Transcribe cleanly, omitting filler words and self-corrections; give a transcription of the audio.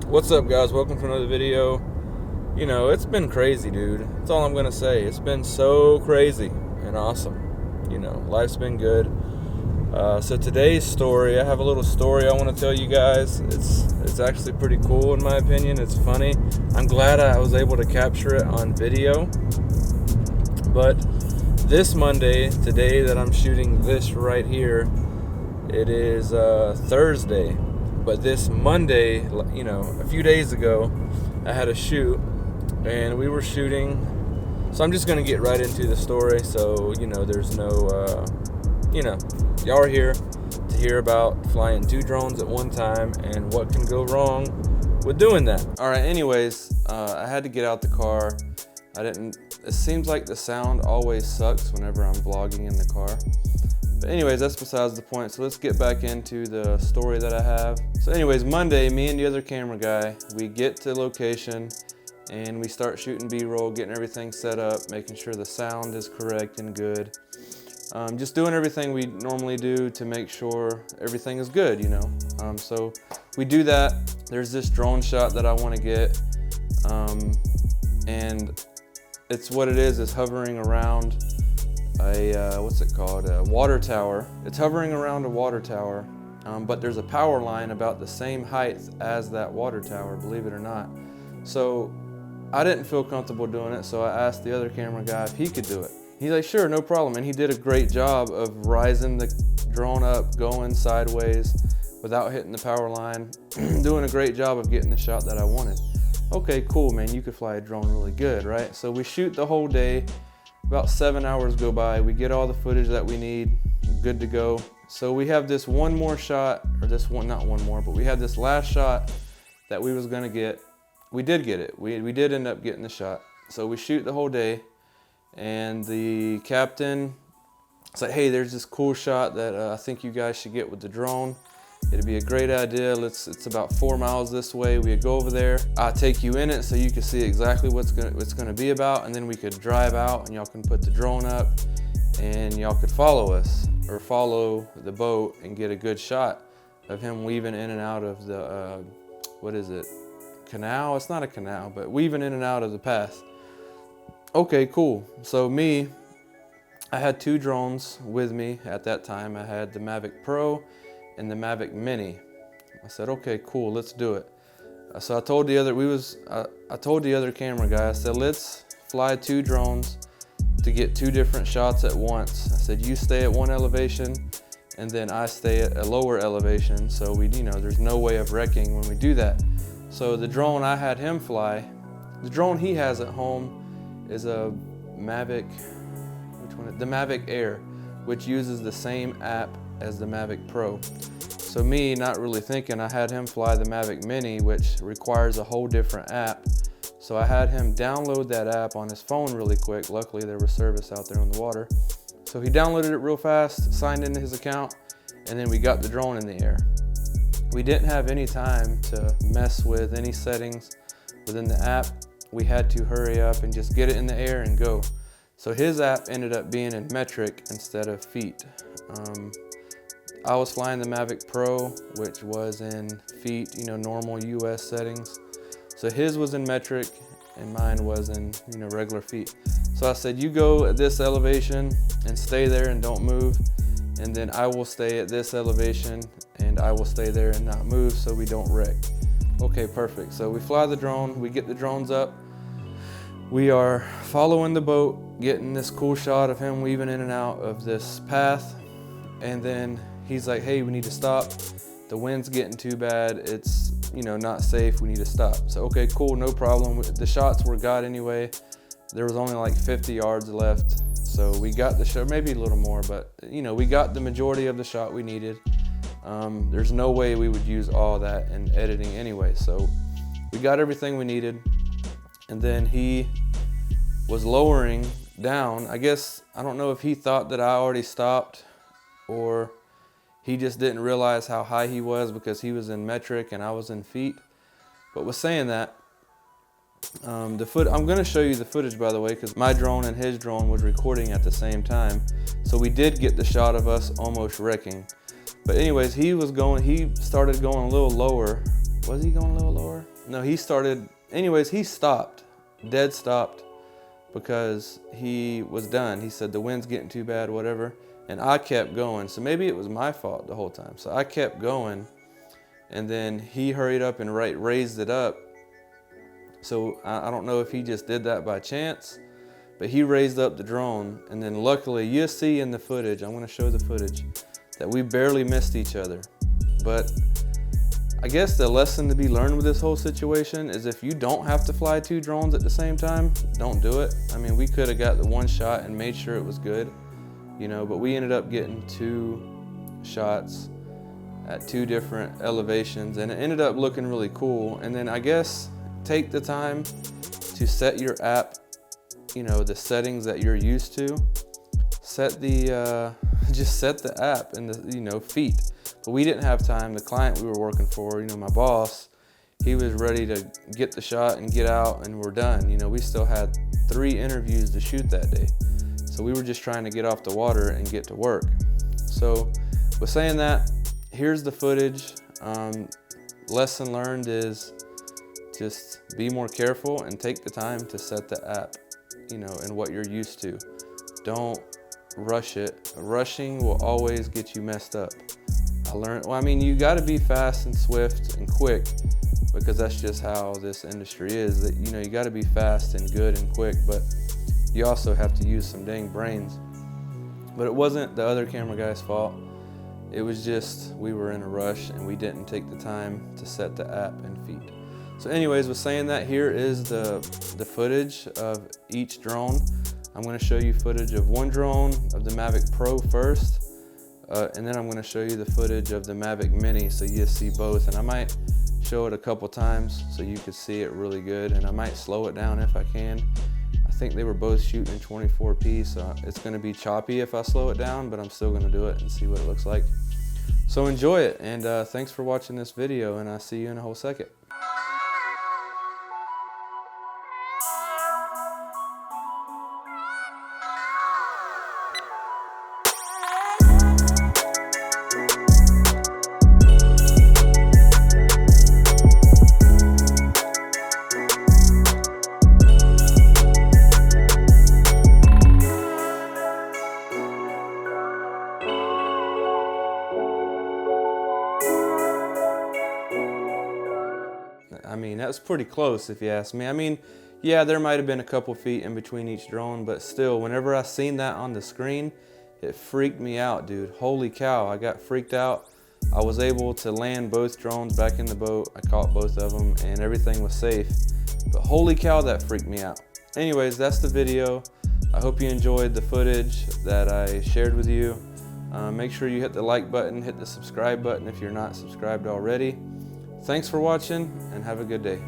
What's up, guys? Welcome to another video. You know, it's been crazy, dude. That's all I'm gonna say. It's been so crazy and awesome. You know, life's been good. So today's story, I have a little story I want to tell you guys. It's actually pretty cool in my opinion. It's funny. I'm glad I was able to capture it on video. But this Monday, today that I'm shooting this right here, it is Thursday. But this Monday, you know, a few days ago, I had a shoot, and we were shooting. So I'm just gonna get right into the story. So you know, there's no, you know, y'all are here to hear about flying 2 drones at one time and what can go wrong with doing that. All right. Anyways, I had to get out the car. It seems like the sound always sucks whenever I'm vlogging in the car. But anyways, that's besides the point. So let's get back into the story that I have. So anyways, Monday, me and the other camera guy, we get to location and we start shooting B-roll, getting everything set up, making sure the sound is correct and good. Just doing everything we normally do to make sure everything is good, you know. So we do that. There's this drone shot that I want to get. And it's what it is hovering around a water tower. It's hovering around a water tower, but there's a power line about the same height as that water tower, believe it or not. So I didn't feel comfortable doing it, so I asked the other camera guy if he could do it. He's like, sure, no problem. And he did a great job of rising the drone up, going sideways without hitting the power line, doing a great job of getting the shot that I wanted. Okay, cool, man, you could fly a drone really good, right? So we shoot the whole day. About 7 hours go by. We get all the footage that we need, good to go. So we have this one more shot, or this one, not one more, but we had this last shot that we was gonna get. We did get it. We did end up getting the shot. So we shoot the whole day, and the captain said, hey, there's this cool shot that I think you guys should get with the drone. It'd be a great idea. It's about 4 miles this way. We'd go over there. I'll take you in it so you can see exactly what's gonna be about, and then we could drive out and y'all can put the drone up and y'all could follow us or follow the boat and get a good shot of him weaving in and out of the, what is it? Canal? It's not a canal, but weaving in and out of the path. Okay, cool. So I had 2 drones with me at that time. I had the Mavic Pro and the Mavic Mini. I said, okay, cool, let's do it. So I told the other camera guy, I said, let's fly 2 drones to get 2 different shots at once. I said, you stay at one elevation and then I stay at a lower elevation. So there's no way of wrecking when we do that. So the drone I had him fly, the drone he has at home is a Mavic, the Mavic Air, which uses the same app as the Mavic Pro. So me not really thinking, I had him fly the Mavic Mini, which requires a whole different app. So I had him download that app on his phone really quick. Luckily there was service out there on the water. So he downloaded it real fast, signed into his account, and then we got the drone in the air. We didn't have any time to mess with any settings within the app. We had to hurry up and just get it in the air and go. So his app ended up being in metric instead of feet. I was flying the Mavic Pro, which was in feet, normal US settings. So his was in metric and mine was in, regular feet. So I said, you go at this elevation and stay there and don't move. And then I will stay at this elevation and I will stay there and not move so we don't wreck. Okay, perfect. So we fly the drone, we get the drones up. We are following the boat, getting this cool shot of him weaving in and out of this path. And then he's like, hey, we need to stop. The wind's getting too bad. It's, not safe. We need to stop. So, okay, cool, no problem. The shots were got anyway. There was only like 50 yards left. So we got the shot, maybe a little more, but we got the majority of the shot we needed. There's no way we would use all that in editing anyway. So we got everything we needed. And then he was lowering down. I guess, I don't know if he thought that I already stopped or he just didn't realize how high he was because he was in metric and I was in feet. But with saying that, I'm going to show you the footage, by the way, because my drone and his drone was recording at the same time. So we did get the shot of us almost wrecking. But anyways, he started going a little lower Was he going a little lower? No, he started, anyways, he stopped, dead stopped, because he was done. He said the wind's getting too bad, whatever. And I kept going. So maybe it was my fault the whole time. So I kept going, and then he hurried up and raised it up. So I don't know if he just did that by chance, but he raised up the drone, and then luckily you'll see in the footage, I'm gonna show the footage, that we barely missed each other. But I guess the lesson to be learned with this whole situation is if you don't have to fly 2 drones at the same time, don't do it. I mean, we could have got the 1 shot and made sure it was good, you know, but we ended up getting 2 shots at 2 different elevations, and it ended up looking really cool. And then I guess take the time to set your app, you know, the settings that you're used to. Set the, just set the app in the, you know, feet. But we didn't have time. The client we were working for, you know, my boss, he was ready to get the shot and get out, and we're done. You know, we still had 3 interviews to shoot that day. So we were just trying to get off the water and get to work. So with saying that, here's the footage. Lesson learned is just be more careful and take the time to set the app, you know, and what you're used to. Don't rush it. Rushing will always get you messed up. Well, I mean, you got to be fast and swift and quick, because that's just how this industry is. That, you know, you got to be fast and good and quick, but you also have to use some dang brains. But it wasn't the other camera guy's fault. It was just we were in a rush and we didn't take the time to set the app and feed. So anyways, with saying that, here is the footage of each drone. I'm going to show you footage of one drone of the Mavic Pro first. And then I'm going to show you the footage of the Mavic Mini, so you see both. And I might show it a couple times so you could see it really good, and I might slow it down if I can. I think they were both shooting in 24p, so it's going to be choppy if I slow it down, but I'm still going to do it and see what it looks like. So enjoy it, and thanks for watching this video, and I'll see you in a whole second. I mean, that was pretty close if you ask me. I mean, yeah, there might have been a couple feet in between each drone, but still, whenever I seen that on the screen, it freaked me out, dude. Holy cow, I got freaked out. I was able to land both drones back in the boat. I caught both of them and everything was safe. But holy cow, that freaked me out. Anyways, that's the video. I hope you enjoyed the footage that I shared with you. Make sure you hit the like button, hit the subscribe button if you're not subscribed already. Thanks for watching, and have a good day.